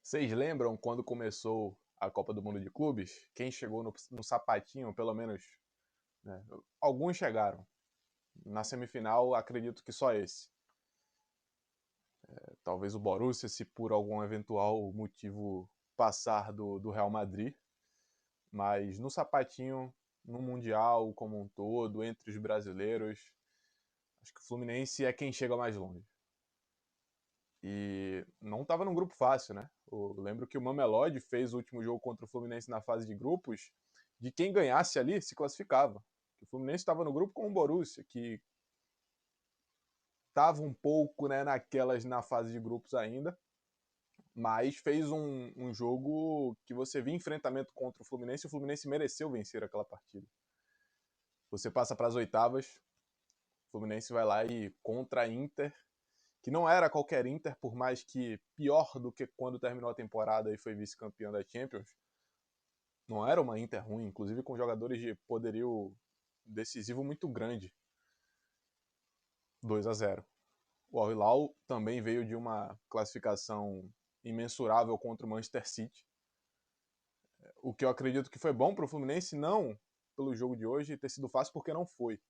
Vocês lembram quando começou a Copa do Mundo de Clubes? Quem chegou no sapatinho, pelo menos, né? Alguns chegaram. Na semifinal, acredito que só esse. Talvez o Borussia, se por algum eventual motivo passar do Real Madrid. Mas no sapatinho, no Mundial como um todo, entre os brasileiros, acho que o Fluminense é quem chega mais longe. E não estava num grupo fácil, né? Eu lembro que o Mamelodi fez o último jogo contra o Fluminense na fase de grupos, de quem ganhasse ali se classificava. O Fluminense estava no grupo com o Borussia, que estava um pouco, né, naquelas na fase de grupos ainda, mas fez um jogo que você via enfrentamento contra o Fluminense, e o Fluminense mereceu vencer aquela partida. Você passa para as oitavas, o Fluminense vai lá e contra a Inter, que não era qualquer Inter, por mais que pior do que quando terminou a temporada e foi vice-campeão da Champions, não era uma Inter ruim, inclusive com jogadores de poderio decisivo muito grande. 2-0. O Al Hilal também veio de uma classificação imensurável contra o Manchester City, o que eu acredito que foi bom para o Fluminense, não pelo jogo de hoje ter sido fácil, porque não foi.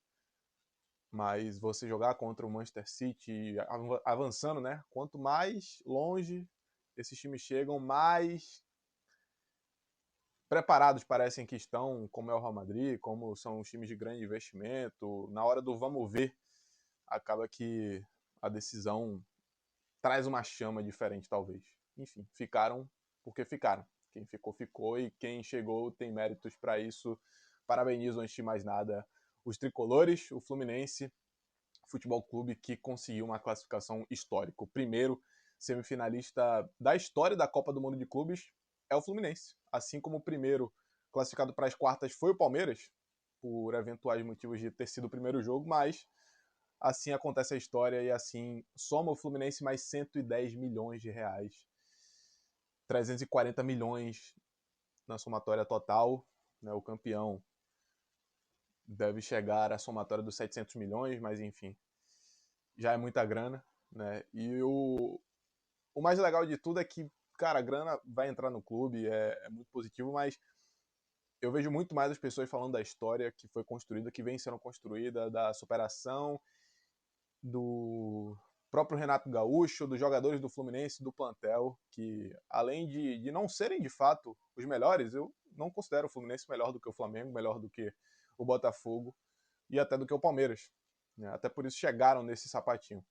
Mas você jogar contra o Manchester City, avançando, né? Quanto mais longe esses times chegam, mais preparados parecem que estão, como é o Real Madrid, como são os times de grande investimento. Na hora do vamos ver, acaba que a decisão traz uma chama diferente, talvez. Enfim, ficaram porque ficaram. Quem ficou, ficou, e quem chegou tem méritos para isso. Parabenizo, antes de mais nada, os tricolores, o Fluminense Futebol Clube, que conseguiu uma classificação histórica. O primeiro semifinalista da história da Copa do Mundo de Clubes é o Fluminense. Assim como o primeiro classificado para as quartas foi o Palmeiras, por eventuais motivos de ter sido o primeiro jogo, mas assim acontece a história e assim soma o Fluminense mais 110 milhões de reais. 340 milhões na somatória total, né? O campeão deve chegar à somatória dos 700 milhões, mas enfim, já é muita grana, né? E o mais legal de tudo é que, cara, a grana vai entrar no clube, é muito positivo, mas eu vejo muito mais as pessoas falando da história que foi construída, que vem sendo construída, da superação, do próprio Renato Gaúcho, dos jogadores do Fluminense, do plantel, que além de não serem de fato os melhores, eu não considero o Fluminense melhor do que o Flamengo, melhor do que o Botafogo e até do que o Palmeiras, né? Até por isso chegaram nesse sapatinho.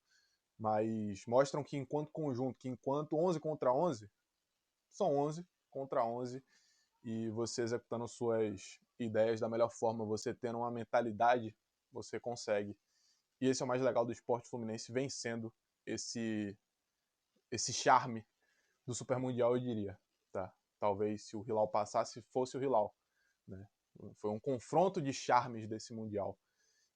Mas mostram que enquanto conjunto, que enquanto 11 contra 11, são 11 contra 11, e você executando suas ideias da melhor forma, você tendo uma mentalidade, você consegue. E esse é o mais legal do esporte fluminense, vencendo esse charme do Super Mundial, eu diria. Tá? Talvez se o Hilal passasse, fosse o Hilal. Né? Foi um confronto de charmes desse Mundial.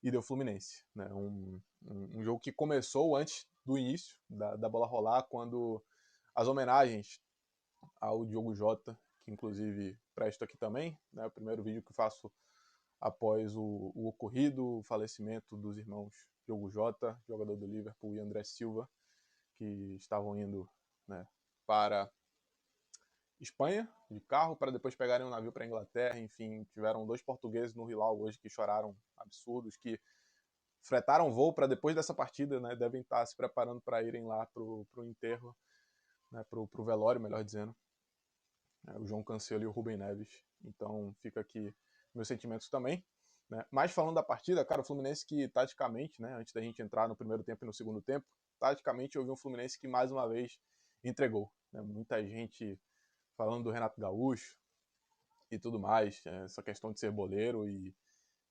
E deu Fluminense. Né? Um jogo que começou antes do início da bola rolar, quando as homenagens ao Diogo Jota, que inclusive presto aqui também, né? O primeiro vídeo que faço após o ocorrido, o falecimento dos irmãos Diogo Jota, jogador do Liverpool, e André Silva, que estavam indo, né, para Espanha de carro para depois pegarem um navio para Inglaterra. Enfim, tiveram dois portugueses no Hilal hoje que choraram absurdos, que fretaram voo para depois dessa partida, né, devem estar se preparando para irem lá pro enterro, né, pro velório, melhor dizendo, o João Cancelo e o Rubem Neves. Então fica aqui meus sentimentos também. Né? Mas falando da partida, cara, o Fluminense que taticamente, né, antes da gente entrar no primeiro tempo e no segundo tempo, taticamente eu vi um Fluminense que mais uma vez entregou. Né? Muita gente falando do Renato Gaúcho e tudo mais, essa questão de ser boleiro, e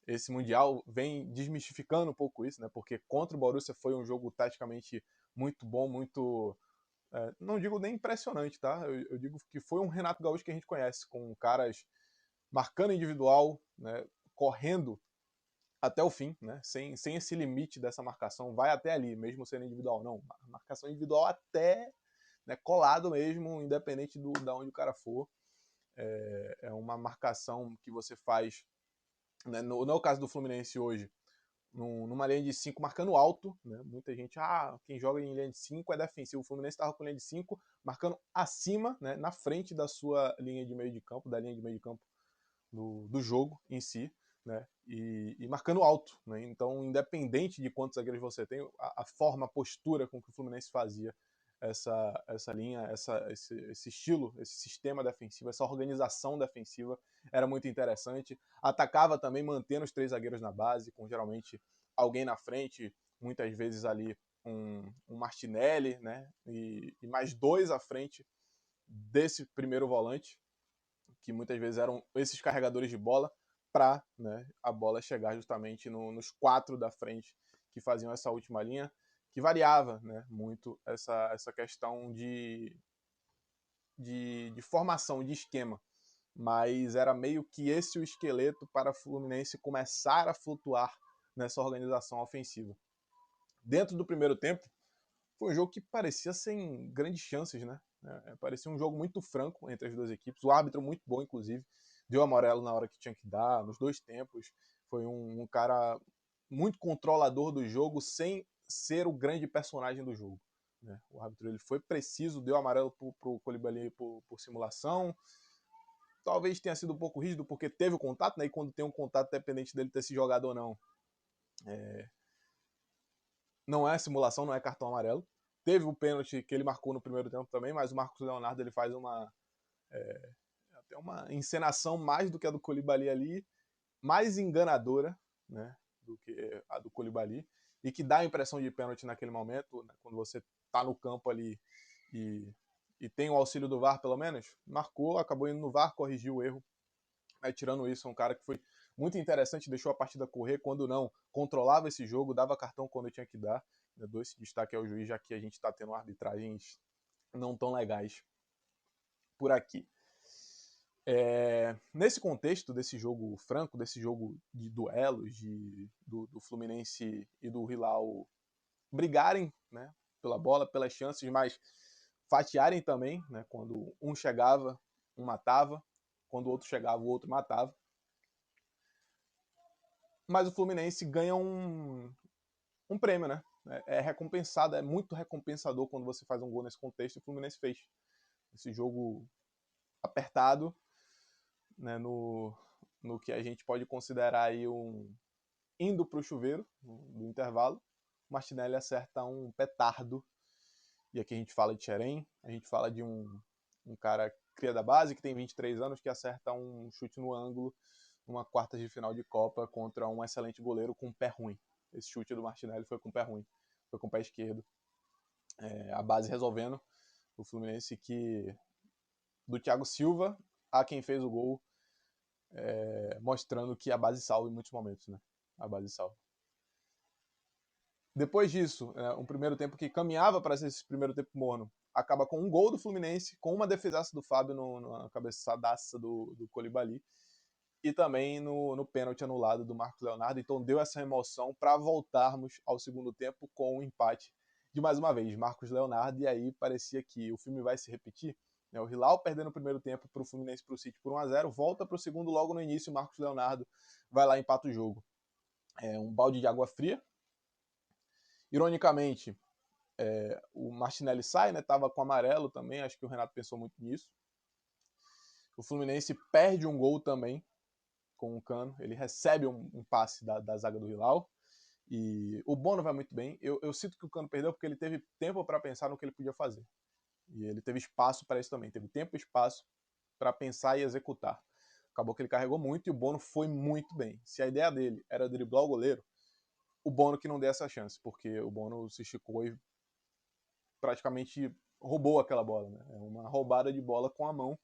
esse Mundial vem desmistificando um pouco isso, né? Porque contra o Borussia foi um jogo taticamente muito bom, muito... não digo nem impressionante, tá? Eu digo que foi um Renato Gaúcho que a gente conhece, com caras marcando individual, né? Correndo até o fim, né? Sem esse limite dessa marcação, vai até ali, mesmo sendo individual. Não, marcação individual até, né, colado mesmo, independente da onde o cara for. É uma marcação que você faz, né, no caso do Fluminense hoje, numa linha de 5 marcando alto, né? Muita gente, quem joga em linha de 5 é defensivo. O Fluminense estava com linha de 5 marcando acima, né? Na frente da sua linha de meio de campo, da linha de meio de campo do jogo em si, né? E marcando alto, né? Então, independente de quantos zagueiros você tem, a forma, a postura com que o Fluminense fazia essa linha, esse estilo, esse sistema defensivo, essa organização defensiva era muito interessante. Atacava também mantendo os 3 zagueiros na base, com geralmente alguém na frente, muitas vezes ali um Martinelli, né? E mais 2 à frente desse primeiro volante, que muitas vezes eram esses carregadores de bola, para, né, a bola chegar justamente nos 4 da frente que faziam essa última linha, que variava, né, muito essa questão de formação, de esquema. Mas era meio que esse o esqueleto para o Fluminense começar a flutuar nessa organização ofensiva. Dentro do primeiro tempo, foi um jogo que parecia sem grandes chances, né? Parecia um jogo muito franco entre as duas equipes. O árbitro muito bom, inclusive. Deu amarelo na hora que tinha que dar, nos 2 tempos. Foi um cara muito controlador do jogo, sem ser o grande personagem do jogo. Né? O árbitro ele foi preciso, deu amarelo pro Coulibaly por simulação. Talvez tenha sido um pouco rígido, porque teve o contato, né? E quando tem um contato, dependente dele ter se jogado ou não, não é simulação, não é cartão amarelo. Teve o pênalti que ele marcou no primeiro tempo também, mas o Marcos Leonardo ele faz até uma encenação mais do que a do Coulibaly ali, mais enganadora, né, do que a do Coulibaly, e que dá a impressão de pênalti naquele momento, né, quando você tá no campo ali e tem o auxílio do VAR pelo menos, marcou, acabou indo no VAR, corrigiu o erro. Aí, tirando isso, é um cara que foi muito interessante, deixou a partida correr, quando não, controlava esse jogo, dava cartão quando tinha que dar. Eu dou esse destaque ao juiz, já que a gente está tendo arbitragens não tão legais por aqui. Nesse contexto desse jogo franco, desse jogo de duelos do Fluminense e do Hilal brigarem, né, pela bola, pelas chances, mas fatiarem também, né, quando um chegava, um matava, quando o outro chegava, o outro matava. Mas o Fluminense ganha um prêmio, né? É recompensado, é muito recompensador quando você faz um gol nesse contexto, e o Fluminense fez. Esse jogo apertado, né, no que a gente pode considerar aí indo para o chuveiro, do intervalo, o Martinelli acerta um petardo, e aqui a gente fala de Xerém, a gente fala de um cara cria da base, que tem 23 anos, que acerta um chute no ângulo, numa quarta de final de Copa, contra um excelente goleiro com um pé ruim. Esse chute do Martinelli foi com o pé ruim, foi com o pé esquerdo. A base resolvendo, o Fluminense que do Thiago Silva a quem fez o gol, mostrando que a base salva em muitos momentos, né? A base salva. Depois disso, um primeiro tempo que caminhava para ser esse primeiro tempo morno, acaba com um gol do Fluminense, com uma defesaça do Fábio na cabeçadaça do Coulibaly, e também no pênalti anulado do Marcos Leonardo. Então deu essa emoção para voltarmos ao segundo tempo com um empate de mais uma vez, Marcos Leonardo, e aí parecia que o filme vai se repetir. O Hilal perdendo o primeiro tempo para o Fluminense, para o City por 1-0, volta para o segundo logo no início, Marcos Leonardo vai lá e empata o jogo. Um balde de água fria. Ironicamente, o Martinelli sai, né? Tava com amarelo também, acho que o Renato pensou muito nisso. O Fluminense perde um gol também com o Cano, ele recebe um passe da zaga do Hilal, e o Bono vai muito bem. Eu sinto que o Cano perdeu porque ele teve tempo para pensar no que ele podia fazer, e ele teve espaço para isso também, teve tempo e espaço para pensar e executar. Acabou que ele carregou muito e o Bono foi muito bem. Se a ideia dele era driblar o goleiro, o Bono que não deu essa chance, porque o Bono se esticou e praticamente roubou aquela bola, né? É uma roubada de bola com a mão.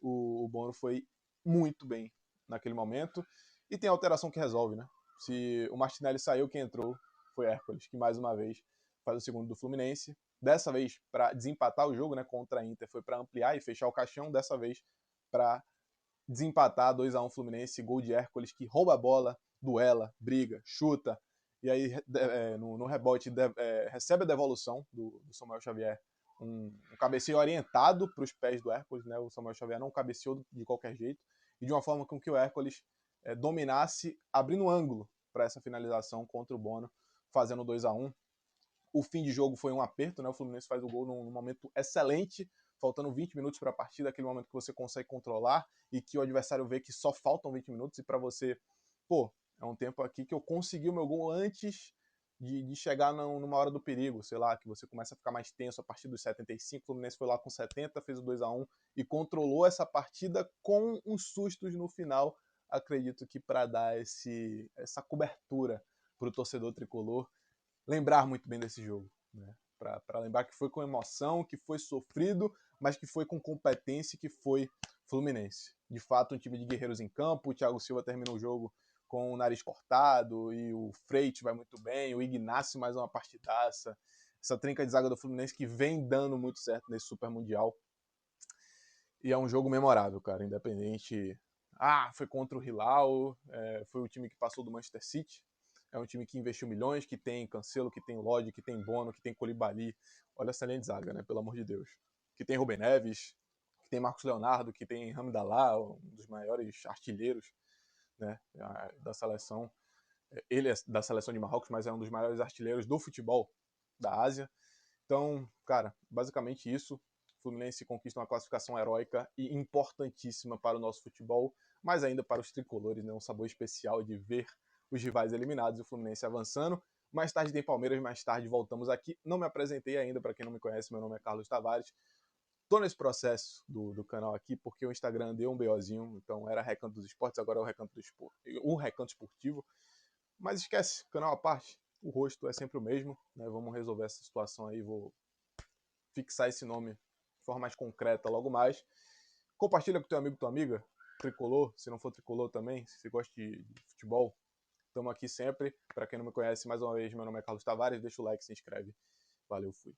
O Bono foi muito bem naquele momento, e tem a alteração que resolve, né? Se o Martinelli saiu, quem entrou foi Hércules, que mais uma vez faz o segundo do Fluminense. Dessa vez para desempatar o jogo, né, contra a Inter, foi para ampliar e fechar o caixão. Dessa vez para desempatar 2-1 Fluminense, gol de Hércules, que rouba a bola, duela, briga, chuta, e aí no rebote recebe a devolução do Samuel Xavier, um cabeceio orientado para os pés do Hércules, né? O Samuel Xavier não cabeceou de qualquer jeito, e de uma forma com que o Hércules dominasse, abrindo ângulo, para essa finalização contra o Bono, fazendo 2-1. O fim de jogo foi um aperto, né? O Fluminense faz o gol num momento excelente, faltando 20 minutos para a partida, aquele momento que você consegue controlar e que o adversário vê que só faltam 20 minutos e para você, pô, é um tempo aqui que eu consegui o meu gol antes de chegar numa hora do perigo, sei lá, que você começa a ficar mais tenso a partir dos 75, o Fluminense foi lá com 70, fez o 2-1 e controlou essa partida com uns sustos no final, acredito que para dar essa cobertura para o torcedor tricolor, lembrar muito bem desse jogo, né? Para lembrar que foi com emoção, que foi sofrido, mas que foi com competência, que foi Fluminense. De fato, um time de guerreiros em campo, o Thiago Silva termina o jogo com o nariz cortado, e o Freite vai muito bem, o Ignacio mais uma partidaça, essa trinca de zaga do Fluminense que vem dando muito certo nesse Super Mundial. E é um jogo memorável, cara, independente... foi contra o Hilal, foi o time que passou do Manchester City, é um time que investiu milhões, que tem Cancelo, que tem Lodge, que tem Bono, que tem Koulibaly. Olha essa linha de zaga, né? Pelo amor de Deus. Que tem Rubem Neves, que tem Marcos Leonardo, que tem Hamdallah, um dos maiores artilheiros, né, da seleção. Ele é da seleção de Marrocos, mas é um dos maiores artilheiros do futebol da Ásia. Então, cara, basicamente isso. O Fluminense conquista uma classificação heróica e importantíssima para o nosso futebol, mas ainda para os tricolores, né? Um sabor especial de ver os rivais eliminados e o Fluminense avançando. Mais tarde tem Palmeiras, mais tarde voltamos aqui. Não me apresentei ainda, para quem não me conhece, meu nome é Carlos Tavares. Tô nesse processo do canal aqui, porque o Instagram deu um BOzinho, então era Recanto dos Esportes, agora é o Recanto Esportivo. Mas esquece, canal à parte, o rosto é sempre o mesmo, né? Vamos resolver essa situação aí, vou fixar esse nome de forma mais concreta logo mais. Compartilha com teu amigo, tua amiga, tricolor, se não for tricolor também, se você gosta de futebol, estamos aqui sempre. Para quem não me conhece, mais uma vez, meu nome é Carlos Tavares, deixa o like, se inscreve. Valeu, fui.